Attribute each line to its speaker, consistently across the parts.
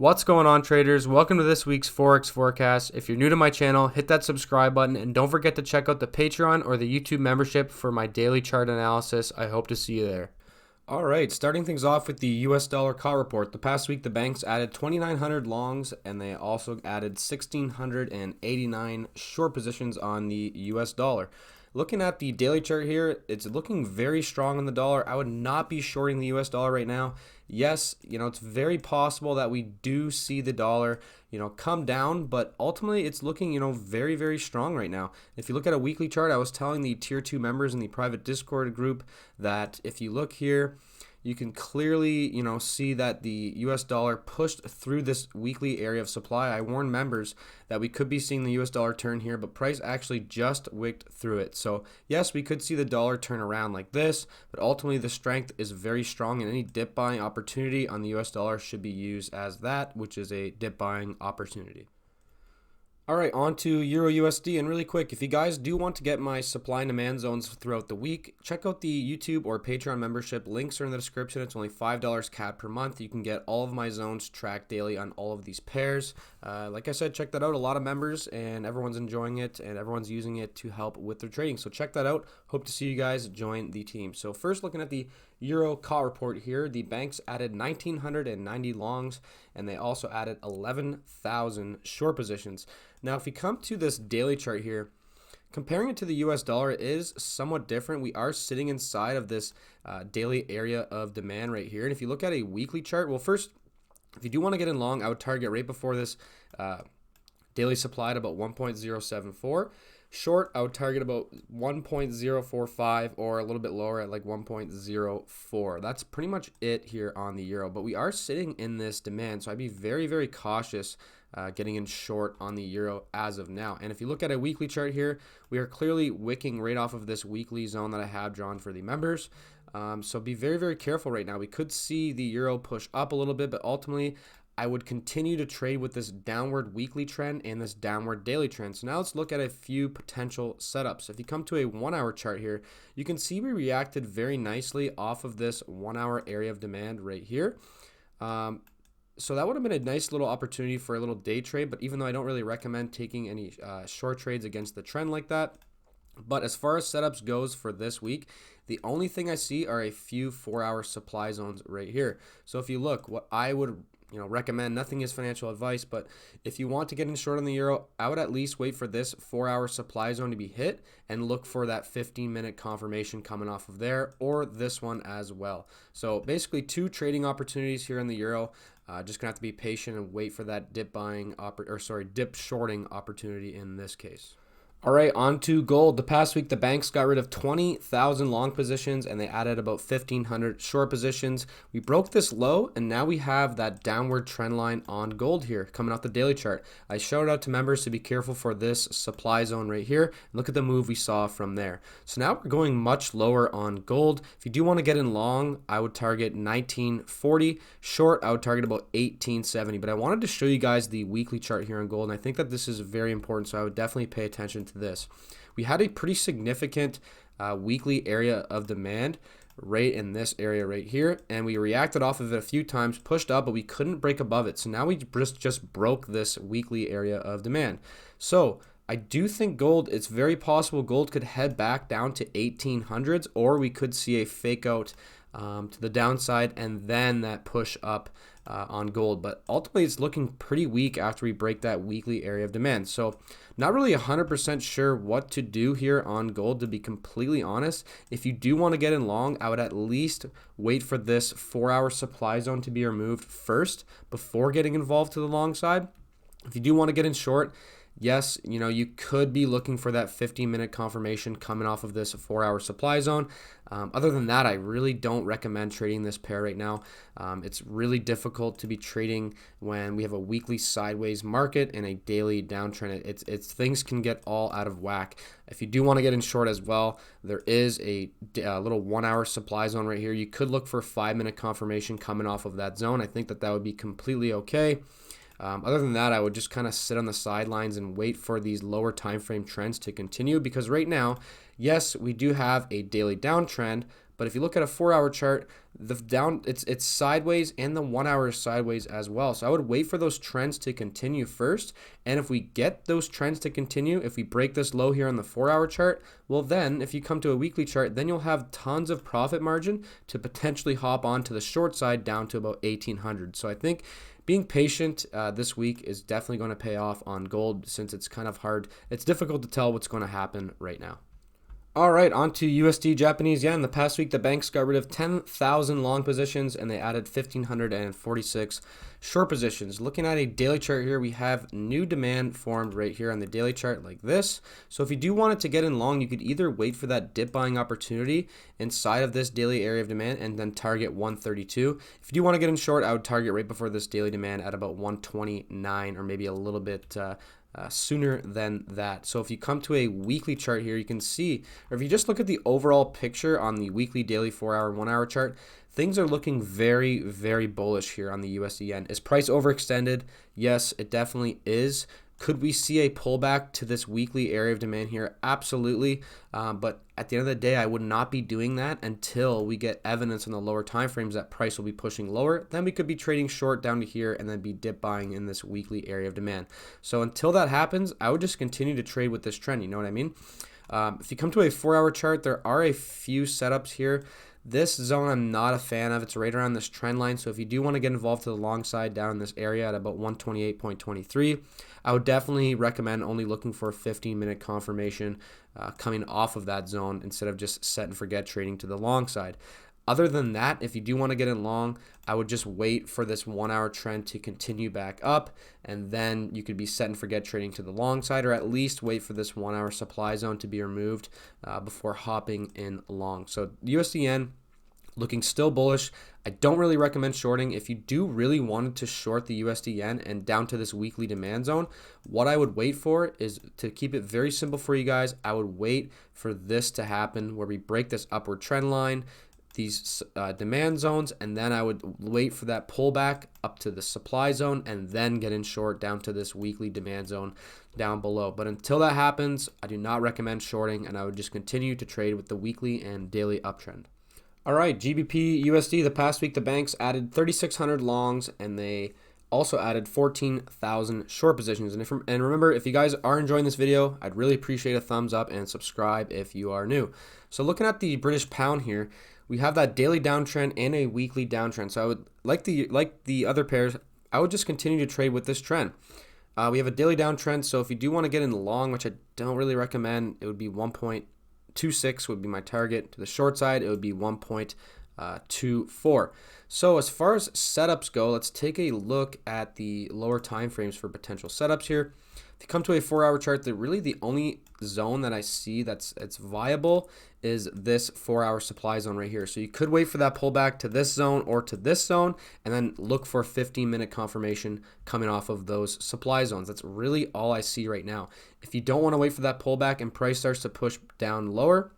Speaker 1: What's going on, traders? Welcome to this week's Forex Forecast. If you're new to my channel, hit that subscribe button and don't forget to check out the Patreon or the YouTube membership for my daily chart analysis. I hope to see you there. All right, starting things off with the US dollar call report. The past week, the banks added 2,900 longs and they also added 1,689 short positions on the US dollar. Looking at the daily chart here, it's looking very strong on the dollar. I would not be shorting the US dollar right now. Yes, it's very possible that we do see the dollar, come down, but ultimately it's looking, very, very strong right now. If you look at a weekly chart, I was telling the tier 2 members in the private Discord group that if you look here, you can clearly, see that the US dollar pushed through this weekly area of supply. I warned members that we could be seeing the US dollar turn here, but price actually just wicked through it. So yes, we could see the dollar turn around like this, but ultimately the strength is very strong and any dip buying opportunity on the US dollar should be used as that, which is a dip buying opportunity. All right, on to EURUSD, and really quick, if you guys do want to get my supply and demand zones throughout the week, check out the YouTube or Patreon membership. Links are in the description. It's only $5 CAD per month. You can get all of my zones tracked daily on all of these pairs. Like I said, check that out. A lot of members, and everyone's enjoying it, and everyone's using it to help with their trading. So check that out. Hope to see you guys join the team. So first, looking at the Euro call report here, the banks added 1,990 longs, and they also added 11,000 short positions. Now, if we come to this daily chart here, comparing it to the US dollar is somewhat different. We are sitting inside of this daily area of demand right here. And if you look at a weekly chart, well, first, if you do want to get in long, I would target right before this daily supply at about 1.074. Short, I would target about 1.045 or a little bit lower at like 1.04. That's pretty much it here on the euro. But we are sitting in this demand, so I'd be very, very cautious getting in short on the euro as of now. And if you look at a weekly chart here, we are clearly wicking right off of this weekly zone that I have drawn for the members. So be very, very careful right now. We could see the euro push up a little bit, but ultimately I would continue to trade with this downward weekly trend and this downward daily trend. So now let's look at a few potential setups. If you come to a 1 hour chart here, you can see we reacted very nicely off of this 1 hour area of demand right here. So that would have been a nice little opportunity for a little day trade, but even though I don't really recommend taking any short trades against the trend like that. But as far as setups goes for this week, the only thing I see are a few 4 hour supply zones right here. So if you look, what I would recommend, nothing is financial advice, but if you want to get in short on the euro, I would at least wait for this 4 hour supply zone to be hit and look for that 15-minute confirmation coming off of there, or this one as well. So basically 2 trading opportunities here in the euro. Just gonna have to be patient and wait for that dip shorting opportunity in this case. All right, on to gold. The past week, the banks got rid of 20,000 long positions and they added about 1,500 short positions. We broke this low and now we have that downward trend line on gold here coming off the daily chart. I shouted out to members to be careful for this supply zone right here. Look at the move we saw from there. So now we're going much lower on gold. If you do want to get in long, I would target 1940. Short, I would target about 1870. But I wanted to show you guys the weekly chart here on gold, and I think that this is very important, so I would definitely pay attention to this. We had a pretty significant weekly area of demand right in this area right here, and we reacted off of it a few times, pushed up, but we couldn't break above it. So now we just broke this weekly area of demand. So I do think gold, it's very possible gold could head back down to 1800s, or we could see a fake out to the downside and then that push up on gold. But ultimately it's looking pretty weak after we break that weekly area of demand. So not really 100% sure what to do here on gold, to be completely honest. If you do want to get in long, I would at least wait for this 4 hour supply zone to be removed first before getting involved to the long side. If you do want to get in short, yes, you could be looking for that 15-minute confirmation coming off of this 4 hour supply zone. Other than that, I really don't recommend trading this pair right now. It's really difficult to be trading when we have a weekly sideways market and a daily downtrend. It's things can get all out of whack. If you do want to get in short as well, there is a little 1 hour supply zone right here. You could look for 5-minute confirmation coming off of that zone. I think that would be completely okay. Other than that, I would just kind of sit on the sidelines and wait for these lower time frame trends to continue, because right now, yes, we do have a daily downtrend, But if you look at a 4-hour chart, it's sideways, and the 1 hour is sideways as well. So I would wait for those trends to continue first. And if we get those trends to continue, if we break this low here on the 4-hour chart, well then if you come to a weekly chart, then you'll have tons of profit margin to potentially hop on to the short side down to about 1800. So I think being patient this week is definitely going to pay off on gold, since it's kind of hard. It's difficult to tell what's going to happen right now. All right, on to USD Japanese yen. The past week, the banks got rid of 10,000 long positions and they added 1,546 short positions. Looking at a daily chart here, we have new demand formed right here on the daily chart like this. So if you do want it to get in long, you could either wait for that dip buying opportunity inside of this daily area of demand and then target 132. If you do want to get in short, I would target right before this daily demand at about 129, or maybe a little bit sooner than that. So if you come to a weekly chart here, you can see, or if you just look at the overall picture on the weekly, daily, 4-hour, 1-hour chart, things are looking very, very bullish here on the USD yen. Is price overextended? Yes, it definitely is. Could we see a pullback to this weekly area of demand here? Absolutely. But at the end of the day, I would not be doing that until we get evidence in the lower time frames that price will be pushing lower. Then we could be trading short down to here and then be dip buying in this weekly area of demand. So until that happens, I would just continue to trade with this trend. You know what I mean? If you come to a 4-hour chart, there are a few setups here. This zone I'm not a fan of. It's right around this trend line. So if you do want to get involved to the long side down in this area at about 128.23, I would definitely recommend only looking for a 15-minute confirmation coming off of that zone instead of just set and forget trading to the long side. Other than that, if you do want to get in long, I would just wait for this 1-hour trend to continue back up, and then you could be set and forget trading to the long side, or at least wait for this 1-hour supply zone to be removed before hopping in long. So USD yen looking still bullish. I don't really recommend shorting. If you do really wanted to short the USD yen and down to this weekly demand zone, what I would wait for is, to keep it very simple for you guys, I would wait for this to happen where we break this upward trend line, these demand zones, and then I would wait for that pullback up to the supply zone and then get in short down to this weekly demand zone down below. But until that happens, I do not recommend shorting, and I would just continue to trade with the weekly and daily uptrend. All right, GBPUSD, the past week the banks added 3,600 longs and they also added 14,000 short positions. And remember, if you guys are enjoying this video, I'd really appreciate a thumbs up and subscribe if you are new. So looking at the British pound here, we have that daily downtrend and a weekly downtrend. So I would, like the other pairs, I would just continue to trade with this trend. We have a daily downtrend, so if you do want to get in long, which I don't really recommend, it would be 1.26 would be my target. To the short side, it would be 1.24. So as far as setups go, let's take a look at the lower time frames for potential setups here. If you come to a 4-hour chart, the only zone that I see that's viable is this 4-hour supply zone right here. So you could wait for that pullback to this zone or to this zone, and then look for a 15-minute confirmation coming off of those supply zones. That's really all I see right now. If you don't want to wait for that pullback and price starts to push down lower,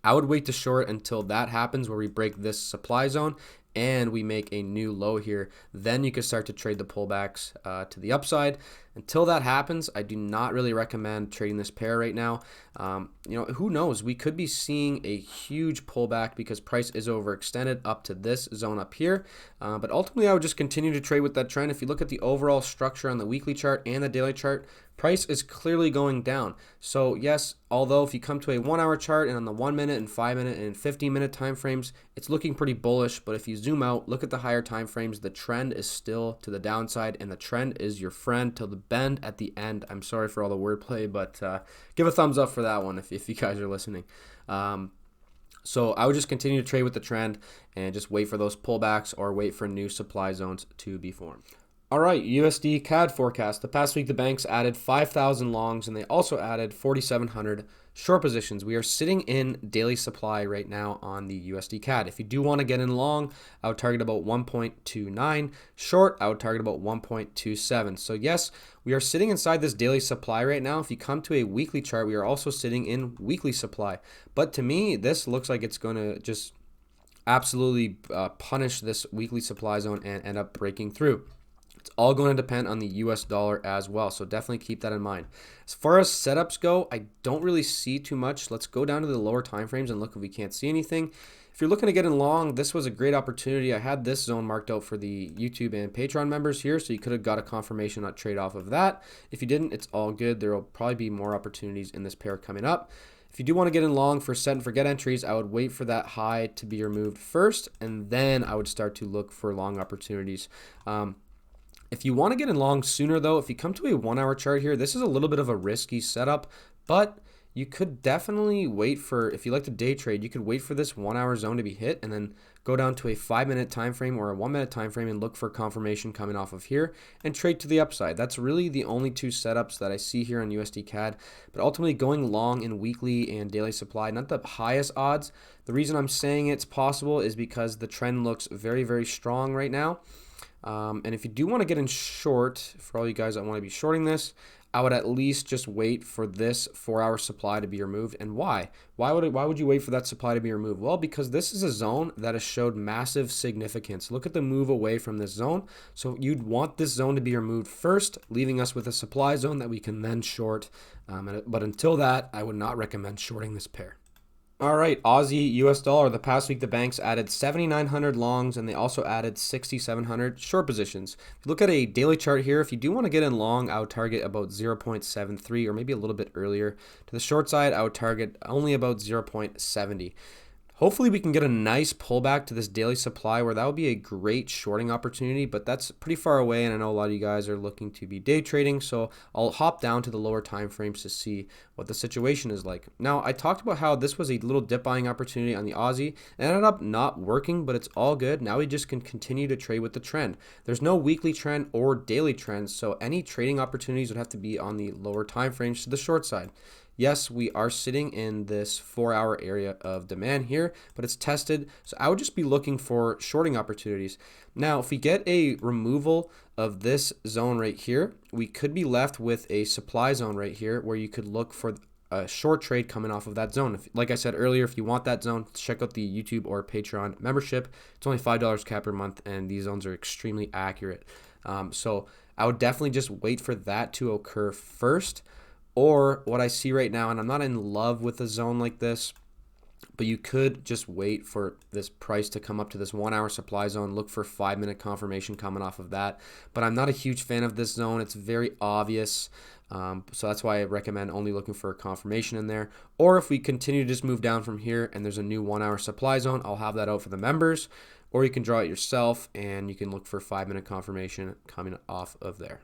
Speaker 1: I would wait to short until that happens, where we break this supply zone and we make a new low here. Then you can start to trade the pullbacks to the upside. Until that happens, I do not really recommend trading this pair right now. Who knows? We could be seeing a huge pullback because price is overextended up to this zone up here. But ultimately, I would just continue to trade with that trend. If you look at the overall structure on the weekly chart and the daily chart, price is clearly going down. So yes, although if you come to a 1-hour chart and on the 1-minute and 5-minute and 15-minute time frames, it's looking pretty bullish. But if you zoom out, look at the higher time frames, the trend is still to the downside, and the trend is your friend till the bend at the end. I'm sorry for all the wordplay, but give a thumbs up for that one if you guys are listening. So I would just continue to trade with the trend and just wait for those pullbacks or wait for new supply zones to be formed. All right, USDCAD forecast. The past week, the banks added 5,000 longs and they also added 4,700 short positions. We are sitting in daily supply right now on the USDCAD. If you do want to get in long, I would target about 1.29. Short, I would target about 1.27. So yes, we are sitting inside this daily supply right now. If you come to a weekly chart, we are also sitting in weekly supply. But to me, this looks like it's going to just absolutely punish this weekly supply zone and end up breaking through. It's all going to depend on the US dollar as well, so definitely keep that in mind. As far as setups go, I don't really see too much. Let's go down to the lower time frames and look if we can't see anything. If you're looking to get in long, this was a great opportunity. I had this zone marked out for the YouTube and Patreon members here, so you could have got a confirmation on trade off of that. If you didn't, it's all good. There will probably be more opportunities in this pair coming up. If you do want to get in long for set and forget entries, I would wait for that high to be removed first, and then I would start to look for long opportunities. If you want to get in long sooner though, if you come to a 1 hour chart here, this is a little bit of a risky setup, but you could definitely wait for, if you like to day trade, you could wait for this 1 hour zone to be hit and then go down to a 5-minute time frame or a 1-minute time frame and look for confirmation coming off of here and trade to the upside. That's really the only two setups that I see here on USDCAD, but ultimately going long in weekly and daily supply, not the highest odds. The reason I'm saying it's possible is because the trend looks very, very strong right now. And if you do want to get in short, for all you guys that want to be shorting this, I would at least just wait for this 4 hour supply to be removed. And why? Why would you wait for that supply to be removed? Well, because this is a zone that has showed massive significance. Look at the move away from this zone. So you'd want this zone to be removed first, leaving us with a supply zone that we can then short. But until that, I would not recommend shorting this pair. All right, Aussie US dollar. The past week, the banks added 7,900 longs and they also added 6,700 short positions. If you look at a daily chart here, if you do want to get in long, I would target about 0.73 or maybe a little bit earlier. To the short side, I would target only about 0.70. Hopefully we can get a nice pullback to this daily supply where that would be a great shorting opportunity, but that's pretty far away and I know a lot of you guys are looking to be day trading, so I'll hop down to the lower time frames to see what the situation is like. Now, I talked about how this was a little dip buying opportunity on the Aussie. It ended up not working, but it's all good. Now we just can continue to trade with the trend. There's no weekly trend or daily trends, so any trading opportunities would have to be on the lower time frames to the short side. Yes, we are sitting in this 4 hour area of demand here, but it's tested. So I would just be looking for shorting opportunities. Now, if we get a removal of this zone right here, we could be left with a supply zone right here where you could look for a short trade coming off of that zone. Like I said earlier, if you want that zone, check out the YouTube or Patreon membership. It's only $5 cap per month, and these zones are extremely accurate. So I would definitely just wait for that to occur first. Or what I see right now, and I'm not in love with a zone like this, but you could just wait for this price to come up to this 1 hour supply zone, look for 5-minute confirmation coming off of that. But I'm not a huge fan of this zone. It's very obvious. So that's why I recommend only looking for a confirmation in there. Or if we continue to just move down from here and there's a new 1 hour supply zone, I'll have that out for the members. Or you can draw it yourself and you can look for 5-minute confirmation coming off of there.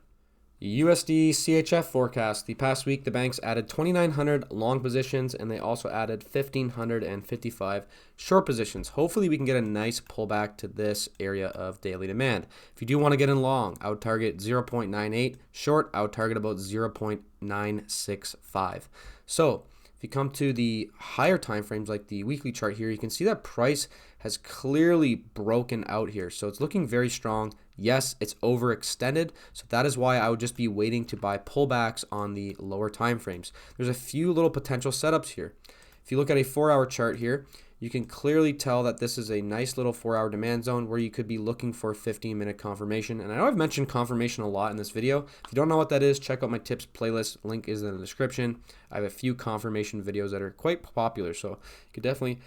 Speaker 1: USDCHF forecast. The past week, the banks added 2,900 long positions and they also added 1,555 short positions. Hopefully, we can get a nice pullback to this area of daily demand. If you do want to get in long, I would target 0.98. Short, I would target about 0.965. So, if you come to the higher time frames like the weekly chart here, you can see that price has clearly broken out here. So it's looking very strong. Yes, it's overextended. So that is why I would just be waiting to buy pullbacks on the lower time frames. There's a few little potential setups here. If you look at a 4 hour chart here, you can clearly tell that this is a nice little 4 hour demand zone where you could be looking for 15-minute confirmation. And I know I've mentioned confirmation a lot in this video. If you don't know what that is, check out my tips playlist. Link is in the description. I have a few confirmation videos that are quite popular, so it could definitely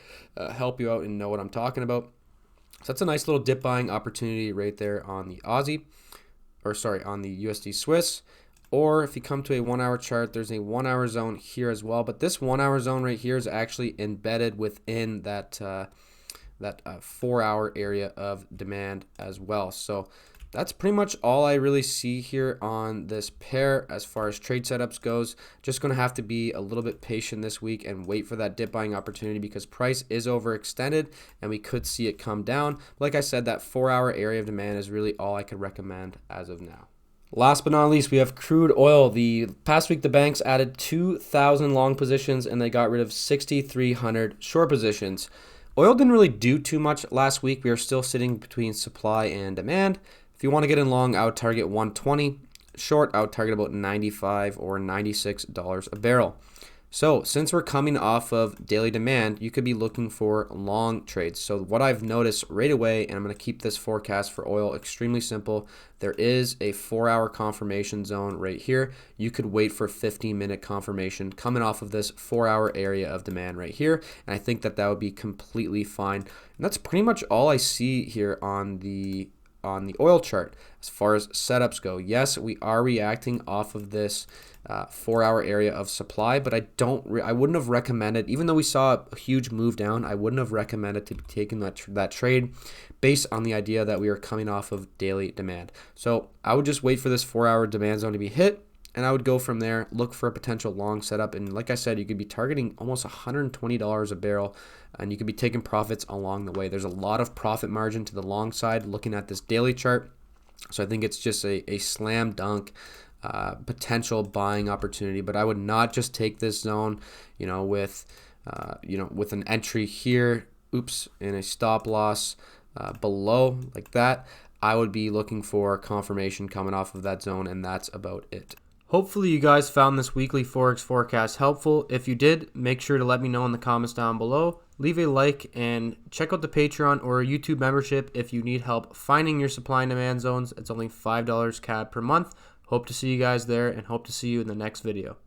Speaker 1: help you out and know what I'm talking about. So that's a nice little dip buying opportunity right there on the Aussie, on the USD Swiss. Or if you come to a 1 hour chart, there's a 1 hour zone here as well. But this 1 hour zone right here is actually embedded within that 4 hour area of demand as well. So that's pretty much all I really see here on this pair as far as trade setups goes. Just going to have to be a little bit patient this week and wait for that dip buying opportunity because price is overextended and we could see it come down. Like I said, that 4 hour area of demand is really all I could recommend as of now. Last but not least, we have crude oil. The past week, the banks added 2,000 long positions and they got rid of 6,300 short positions. Oil didn't really do too much last week. We are still sitting between supply and demand. If you want to get in long, I would target 120. Short, I would target about $95 or $96 a barrel. So since we're coming off of daily demand, you could be looking for long trades. So what I've noticed right away, and I'm going to keep this forecast for oil extremely simple, there is a 4-hour confirmation zone right here. You could wait for 15-minute confirmation coming off of this 4-hour area of demand right here, and I think that would be completely fine. And that's pretty much all I see here on the oil chart as far as setups go. Yes, we are reacting off of this 4-hour area of supply, but I wouldn't have recommended, even though we saw a huge move down, I wouldn't have recommended to be taking that trade based on the idea that we are coming off of daily demand. So I would just wait for this 4-hour demand zone to be hit, and I would go from there, look for a potential long setup. And like I said, you could be targeting almost $120 a barrel, and you could be taking profits along the way. There's a lot of profit margin to the long side looking at this daily chart. So I think it's just a slam dunk potential buying opportunity. But I would not just take this zone, with an entry here, and a stop loss below like that. I would be looking for confirmation coming off of that zone, and that's about it. Hopefully you guys found this weekly Forex forecast helpful. If you did, make sure to let me know in the comments down below. Leave a like and check out the Patreon or YouTube membership if you need help finding your supply and demand zones. It's only $5 CAD per month. Hope to see you guys there and hope to see you in the next video.